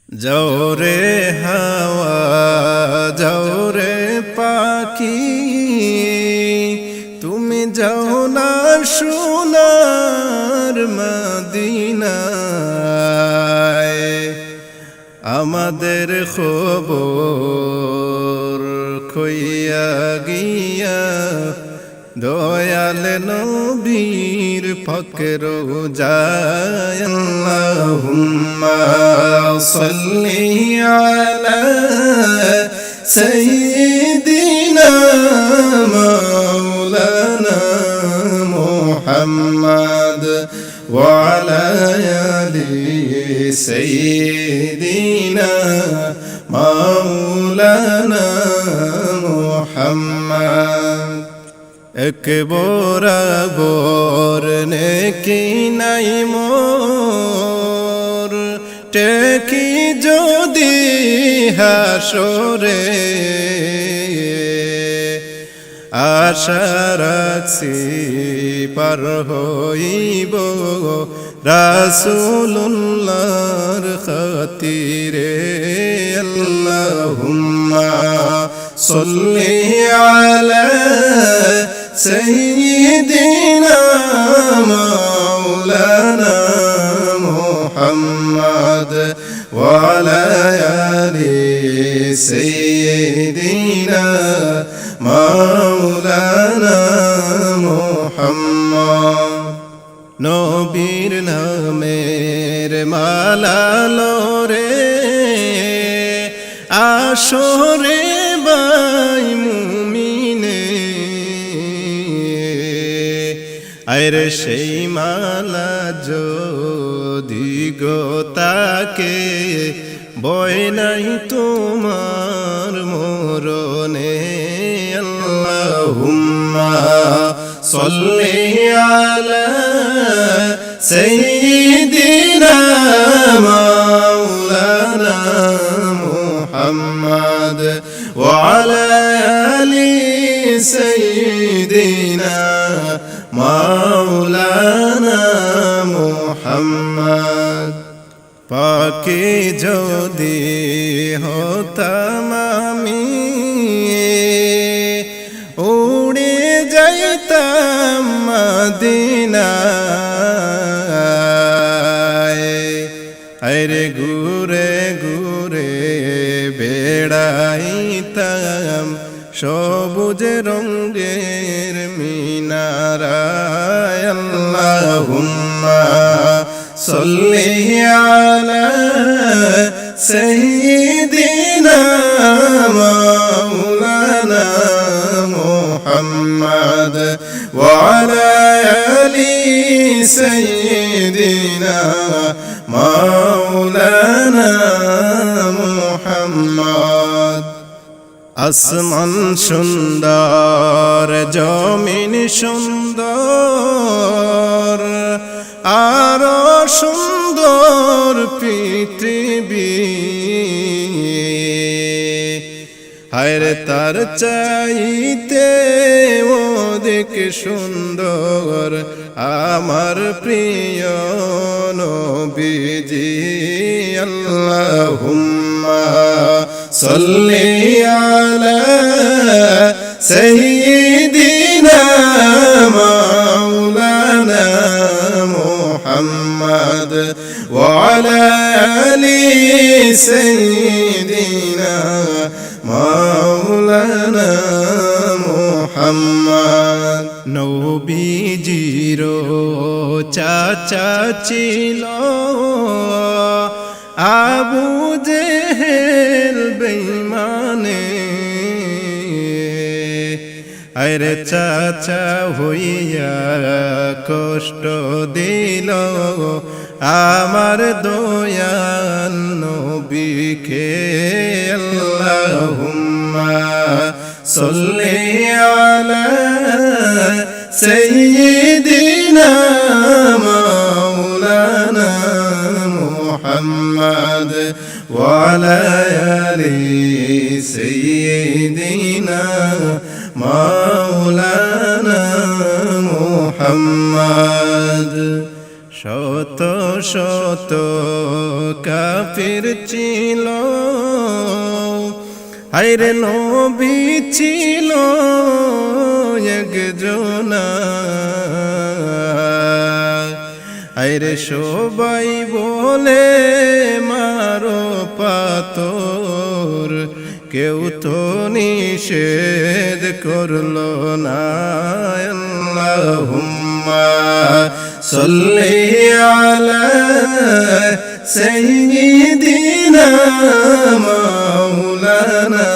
যাও রে হাওয়া যাও রে পাখি, তুমি যাও না সোনার মদিনায়। আমাদের খবর কইয়া গিয়া দয়াল নবীর ফকর যায়। আল্লাহুম্মা সাল্লি আলা সাইয়্যিদিনা মাওলানা মুহাম্মদ ওয়া আলা আলি সাইয়্যিদিনা মাওলানা মুহাম্মদ। এক বরাবর নেকি নাই মোর, টেকি যদি হাসরে আশা রাখছি পার হইব রাসূলুল্লাহর খাতিরে। আল্লাহুম্মা সাল্লি আলা সাইয়্যিদিনা মাওলানা মুহাম্মদ ওয়া আলা আলি সাইয়্যিদিনা মাওলানা মুহাম্মদ। নবীর নামের মালা লরে আসরে বাই মুমিনে, আরে সেই মালা যদি গো তাকে বয় নাই তোমার মরণে। আল্লাহুম্মা সাল্লি আলা সাইয়্যিদিনা মাওলানা মুহাম্মদ ওয়া আলা আলি সাইয়্যিদিনা মাওলানা মুহাম্মদ। পাকে যদি হতাম আমি উড়ে যাইতাম মদিনায়, আরে ঘুরে ঘুরে বেড়াইতাম সবুজ রঙের মিনারায়। আল্লাহুম্মা সাল্লি আলা সাইয়্যিদিনা মাওলানা মুহাম্মদ ওয়া আলা আলি সাইয়্যিদিনা মাওলানা মুহাম্মদ। আসমান সুন্দর জমিন সুন্দর আরো সুন্দর পৃথিবী, হায়রে তার চাইতে অধিক সুন্দর আমার প্রিয় নবীজি। আল্লাহুম্মা সাল্লি আলা সাইয়্যিদিনা মাওলানা মুহাম্মদ ওয়া আলা আলি সাইয়্যিদিনা মাওলানা মুহাম্মদ। নবীজির চাচা ছিল আবু জেহেল বেঈমানে, আরে চাচা হইয়া কষ্ট দিল আমার দয়াল নবীকে। আল্লাহুম্মা সাল্লি আলা সাইয়্যিদিনা মাওলানা মুহাম্মদ ওয়া আলা আলি সাইয়্যিদিনা মাওলানা মুহাম্মদ। শত শত কাফির ছিল, হায়রে নবী ছিল একজনা, হায়রে সবাই বলে মারো পাথর, কেউ তো নিষেধ করলো না। আল্লাহুম্মা সাল্লি আলা সাইয়্যিদিনা মাওলানা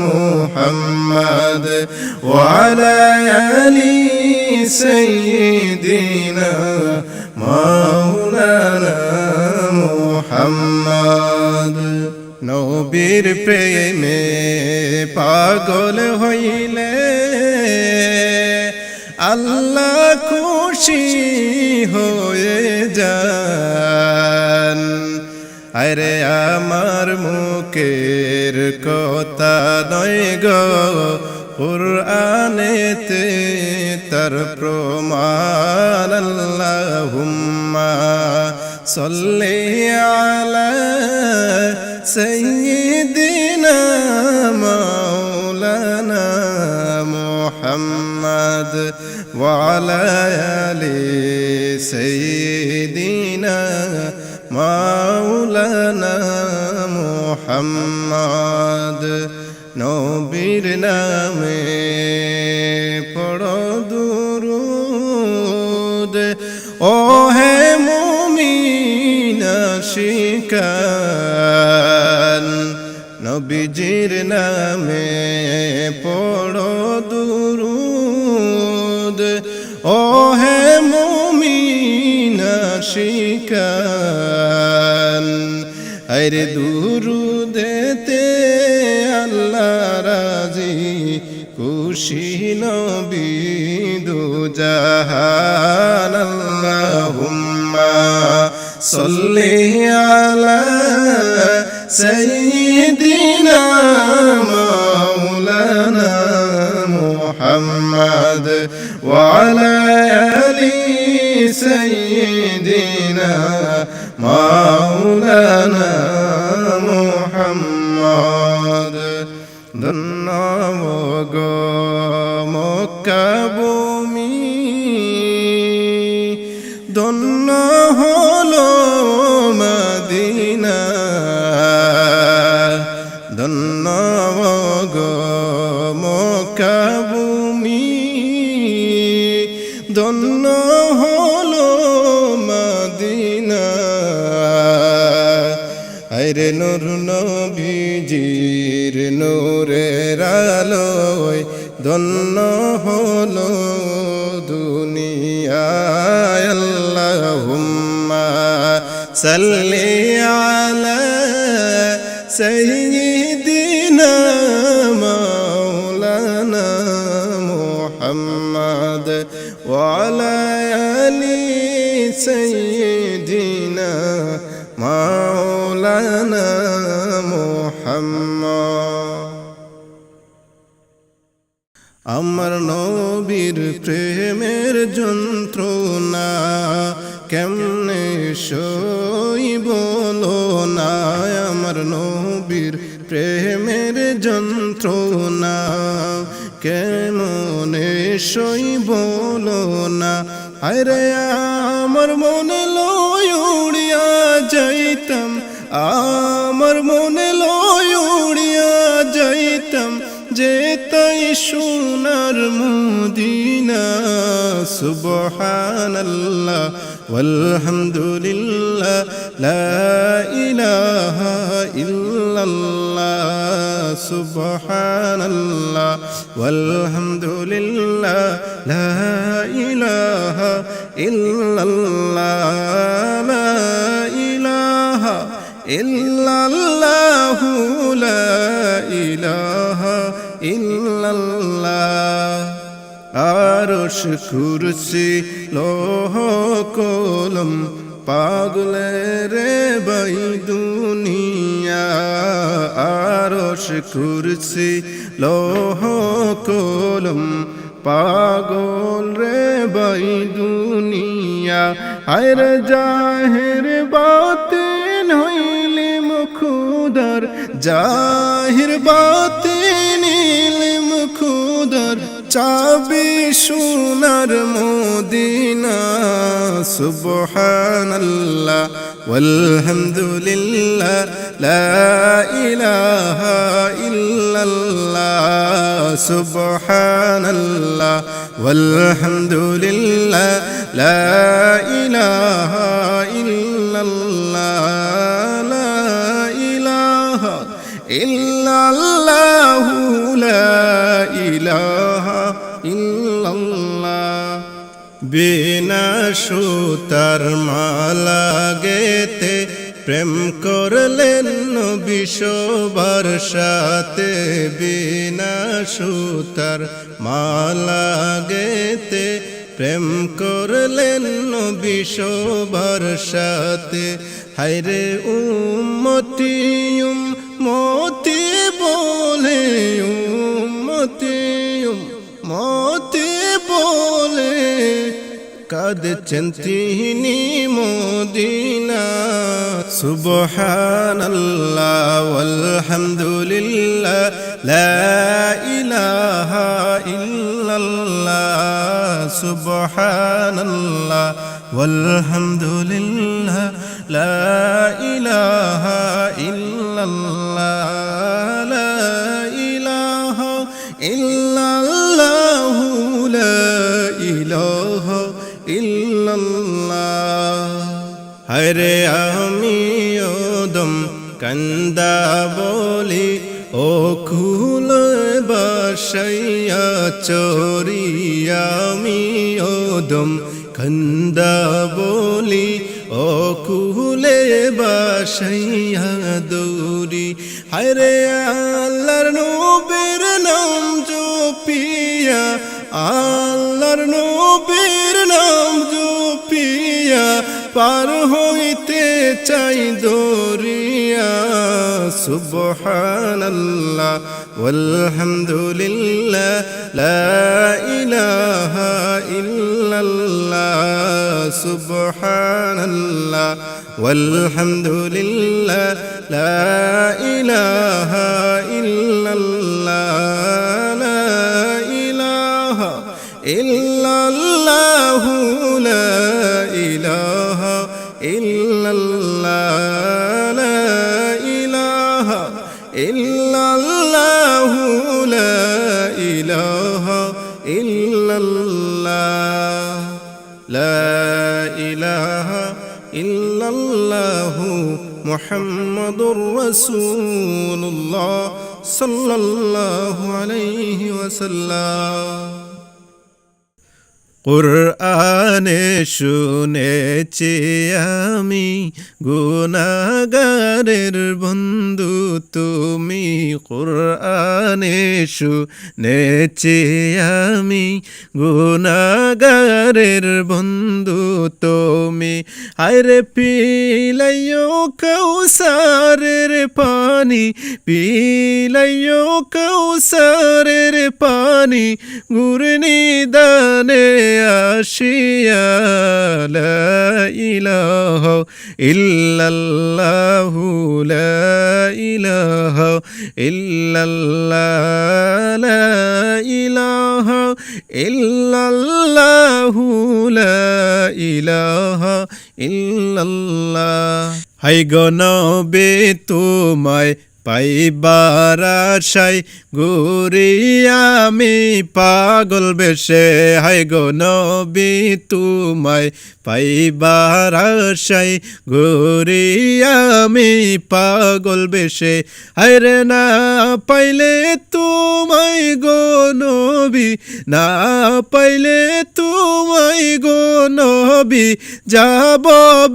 মুহাম্মদ ওয়া আলা আলি সাইয়্যিদিনা মাওলানা মুহাম্মদ। নবীর প্রেমে পাগল হইলে আল্লাহ খুশি হয়ে যান। আরে আমার মুখের কথা নয় গো, কুরআনেতে তার প্রমাণ। আল্লাহুম্মা সাল্লি আলা সাইয়্যিদিনা মাওলানা মুহাম্মদ ওয়া আলা আলি সাইয়্যিদিনা মাওলানা মুহাম্মদ। নবীর নামে পড়ো দুরূদ, ও হে মুমিন আশিকান। নবীজির নামে পড়ো দুরূদ, ও হে মুমিন আশিকান। আরে দুরূদেতে আল্লাহ রাজি, খুশি নবী দুজাহান। আল্লাহুম্মা সাল্লি আলা সাইয়্যিদিনা মাওলানা মুহাম্মদ ওয়া আলা আলি সাইয়্যিদিনা মাওলানা মুহাম্মদ। ধন্য গো মক্কা ভূমি, ধন্য হলো মদিনা, ধন্য গো মক্কা ভূমি, ধন্য হলো মদিনা। আরে নূর নবীজির নূরের আলোয় ধন্য হলো দুনিয়া। আল্লাহুম্মা সাল্লি আলা সাইয়্যিদিনা মাওলানা মুহাম্মদ ওয়া আলা আলি সাইয়্যিদিনা মাওলানা মুহাম্মদ। আমার নবীর প্রেমের যন্ত্রণা কেমনে সইব বলো না। আমার নবীর প্রেমের যন্ত্রণা কেমনে সইব বলো না। আরে আমার মনে লয় উড়িয়া যাইতাম, আমার মনে লয় উড়িয়া যাইতাম, যেতাই সোনার মদিনা। সুবহানাল্লাহ ওয়ালহামদুলিল্লাহ লা ইলাহা ইল্লাল্লাহ। সুবহানাল্লাহ ওয়ালহামদুলিল্লাহ লা ইলাহা ইল্লাল্লাহ। লা ইলাহা ইল্লাল্লাহ লা ইলাহা ইল্লাল্লাহ। আরশ কুরসি লৌহ কলম পাগলের বাই দুনিয়া। আরশ কুরসি লৌহ কলম পাগল রে বাই দুনিয়া। হায়র জাহির বাতিন হইলে মুখুদার জাহির বাতিন ইলম খুদার চাবি সোনার মদিনা সুবহানাল্লাহ ওয়ালহামদুলিল্লাহ লা ইলাহা ইল্লাল্লাহ সুবহানাল্লাহ ওয়ালহামদুলিল্লাহ লা ইলাহা ইল্লাল্লাহ লা ইলাহা ইল্লাল্লাহ লা ইলাহা ইল্লাল্লাহ বিনা সুতার মালা গেতে প্রেম করলেন নবী সবার সাথে বিনা সুতার মালা গেতে প্রেম করলেন নবী সবার সাথে হায়রে উম্মতি উম্মতি বলে উম্মতি উম্মতি বলে কাঁদছেন তিনি মদিনা সুবহানাল্লাহ ওয়ালহামদুলিল্লাহ লা ইলাহা ইল্লাল্লাহ সুবহানাল্লাহ ওয়ালহামদুলিল্লাহ লা ইলাহা ইল্লাল্লাহ লা ইলাহা ইল্লাল্লাহ লা ইলাহা ইল্লাল্লাহ হায়রে আমি ওদম কান্দা বলি ও কুল বাসাইয়া চোরি আমি ওদম কান্দা বলি ও কুলে বাসাইয়া দৌরি হায়রে আল্লাহর নবীর নাম জপিয়া আল্লাহর নবীর নাম জপিয়া পার হইতে চাই দরিয়া সুবহানাল্লাহ ওয়ালহামদুলিল্লাহ লা ইলাহা ইল্লাল্লাহ সুবহানাল্লাহ ওয়ালহামদুলিল্লাহ লা ইলাহা ইল্লাল্লাহ লা ইলাহা ইল্লাল্লাহ লা ইলাহা ইল্লাল্লাহ লা ইলাহা ইল্লাল্লাহ লা ইলাহা ইল্লাল্লাহ লা ইলাহা ইল্লাল্লাহ মুহাম্মাদুর রাসূলুল্লাহ সাল্লাল্লাহু আলাইহি ওয়াসাল্লাম কুরআনে শুনেছি আমি গুনাহগারের বন্ধু তুমি কুরআনে শুনেছি আমি গুনাহগারের বন্ধু তুমি আরে পিলাইও কাউসারের পানি পিলাইও কাউসারের পানি গুরনি দানে আসিয়া লা ইলাহা ইল্লাল্লাহু লা ইলাহা ইল্লাল্লাহ লা ইলাহা ইল্লাল্লাহু লা ইলাহা ইল্লাল্লাহ হাই গো নবী তোমায় পাইবার আশায় ঘুরি আমি পাগল বেশে হাই গো নবী তোমায় পাইবার আশায় ঘুরি আমি পাগল বেশে হায়রে না পাইলে তোমায় গো নবী না পাইলে তোমায় গো নবী যাব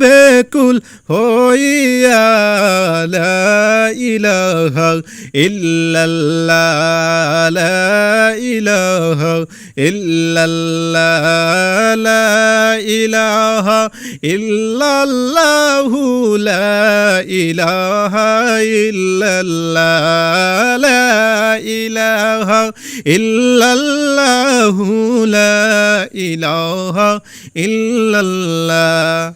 বেকুল হইয়া লা ইলাহা ইল্লাল্লাহ লা ইলাহা ইল্লাল্লাহ লা ইলাহা ইল্লাল্লাহু লা ইলাহা ইল্লাল্লাহ লা ইলাহা ইল্লাল্লাহু লা ইলাহা ইল্লাল্লাহ।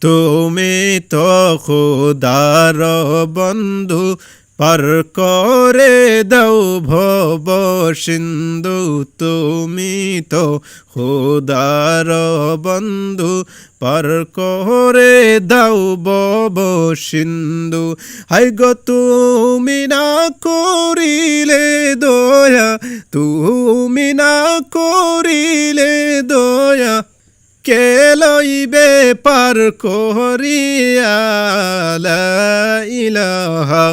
তুমি তো খোদার বন্ধু পার করে দাও ভব সিন্ধু, তুমি তো খোদার বন্ধু পার করে দাও ভব সিন্ধু। হাই গো তুমি না করিলে দয়া, তুমি না করিলে দয়া, কে লইবে পার করিয়া। লা ইলাহা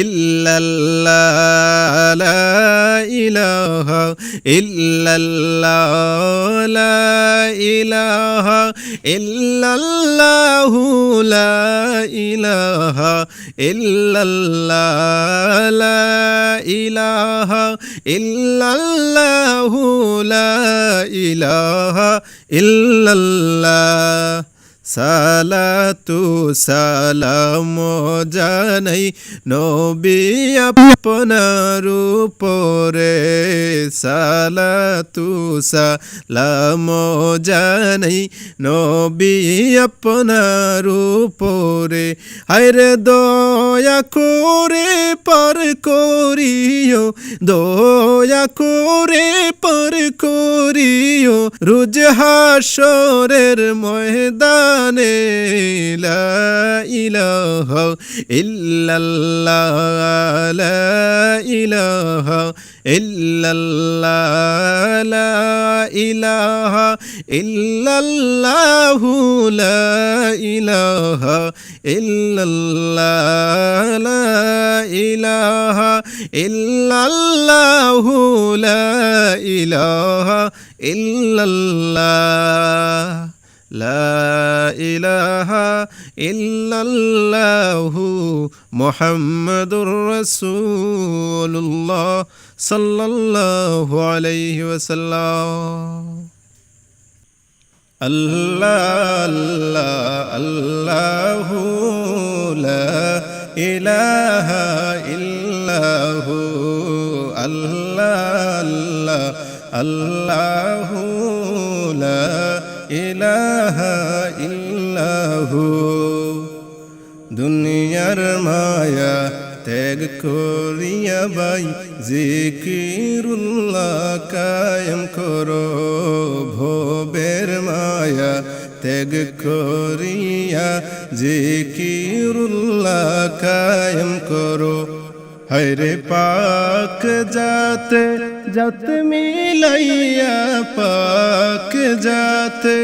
ইল্লাল্লাহ লা ইলাহা ইল্লাল্লাহ লা ইলাহা ইল্লাল্লাহু লা ইলাহা ইল্লাল্লাহ লা ইলাহা ইল্লাল্লাহু লা ইলাহা ইল্লাল্লাহ। সালাতু সালাম জানাই নবী আপনার উপরে, সালাতু সালাম জানাই নবী আপনার উপরে। হায়রে দয়া করে পার করিও, দয়া করে পার করিও রোজ হাসরের ময়দানে। লা ইলাহা ইল্লাল্লাহ লা ইলাহা ইল্লাল্লাহ লা ইলাহা ইল্লাল্লাহু লা ইলাহা ইল্লাল্লাহ লা ইলাহা ইল্লাল্লাহু লা ইলাহা ইল্লাল্লাহ। লা ইলাহা ইল্লাল্লাহু মুহাম্মাদুর রাসূলুল্লাহ সাল্লাল্লাহু আলাইহি ওয়াসাল্লাম। আল্লাহ আল্লাহ আল্লাহু লা ইলাহা ইল্লাহু, আল্লাহ আল্লাহ আল্লাহু লা ইলাহা ইল্লাহু। দুনিয়ার মায়া ত্যাগ করিয়া ভাই জিকিরুল্লাহ কায়েম করো, ভবের মায়া ত্যাগ করিয়া জিকিরুল্লাহ কায়েম করো। হরে পাক যাতে যত মিলাইয়া, পাক যাতে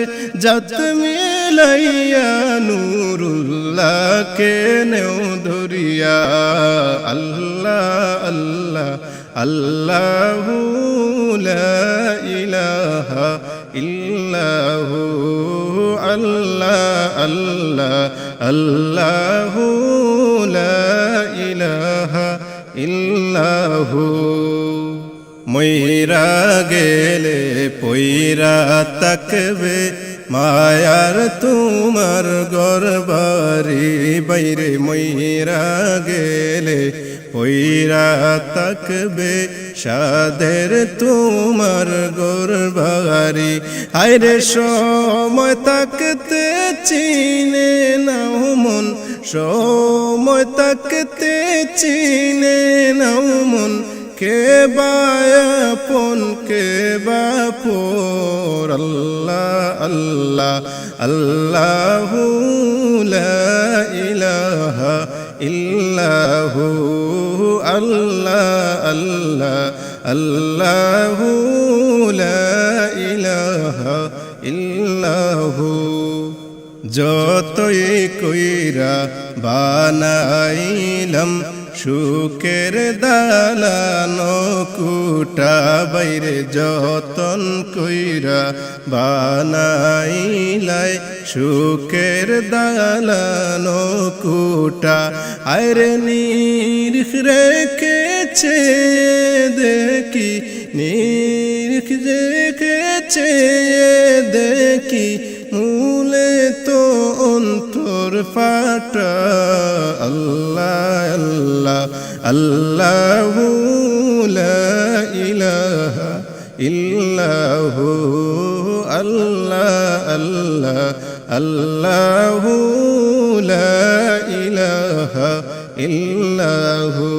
যত মিলাইয়া নূরুল্লাহ কে নেও ধরিয়া। আল্লাহ আল্লাহ আল্লাহু লা ইলাহা ইল্লাহু, আল্লাহ আল্লাহ আল্লাহু লা ইলাহা ইল্লাহু। মইরা গেলে পইরা তাকবে মায়ার তোমার গরবারি বাইরে, মইরা গেলে পইরা তাকবে সাদের তোমার গরবারি। হায়রে সময় তাকতে চিনে নাও মন, সময় তাকতে চিনে নাও মন, কে বায়াপন কে বাপর। আল্লাহ আল্লাহ আল্লাহু লা ইলাহা ইল্লাহু, আল্লাহ আল্লাহ আল্লাহু লা ইলাহা ইল্লাহু। যতই কইরা বানাইলাম সুখের দালান কুটা বাইরে, যতন কইরা বানাইলাই সুখের দালান কুটা। আরে রেখেছে দেখি, নিরিখ রেখেছে দেখি, মূলে তো অন্তর ফাটা। আল্লাহ আল্লাহ আল্লাহু লা ইলাহা ইল্লাহু, আল্লাহ আল্লাহ আল্লাহু লা ইলাহা ইল্লাহু।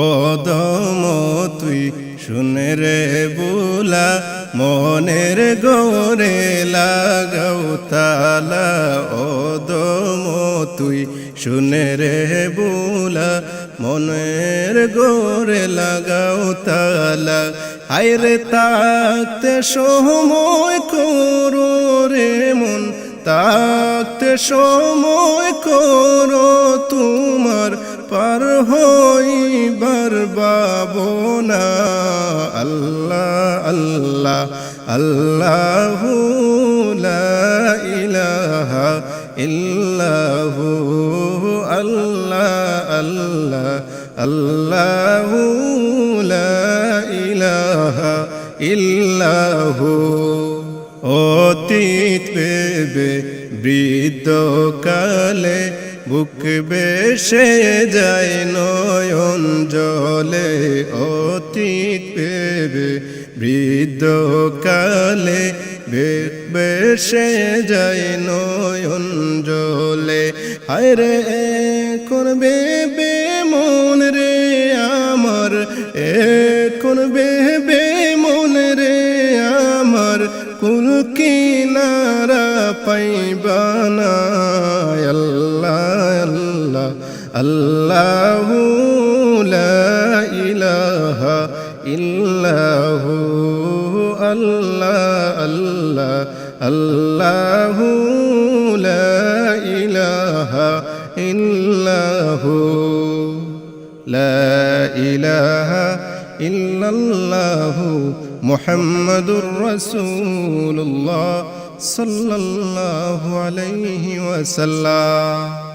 ও দম তুই শুনে রে বুলা, মনের গোরে লাগাও তালা। ও দম তুই শুনে রে বুলা, মনের গোরে লাগাও তালা। হায়রে তাকতে সময় করো রে মন, তাকতে সময় করো তোমার পার হইবার ভাবনা। আল্লাহ আল্লাহ আল্লাহু লা ইলাহা ইল্লাহু, আল্লাহ আল্লাহ আল্লাহু লা ইলাহা ইল্লাহু। অতীত ভেবে বৃদ্ধ কালে বুক বেশে যায় নয়ন জলে। অতীত ভেবে বৃদ্ধ কালে বুক বেশে যায় নয়ন জলে। হায়রে কোন বেবে মন রে আমার, কোন বেবে মন রে আমার, কুল কিনারা পাইবানা। আল্লাহ আল্লাহ আল্লাহু লা ইলাহা ইল্লাহু, আল্লাহ আল্লাহ আল্লাহু লা ইলাহা ইল্লাহু। লা ইলাহা ইল্লাল্লাহু মুহাম্মাদুর রাসূলুল্লাহ সাল্লাল্লাহু আলাইহি ওয়াসাল্লাম।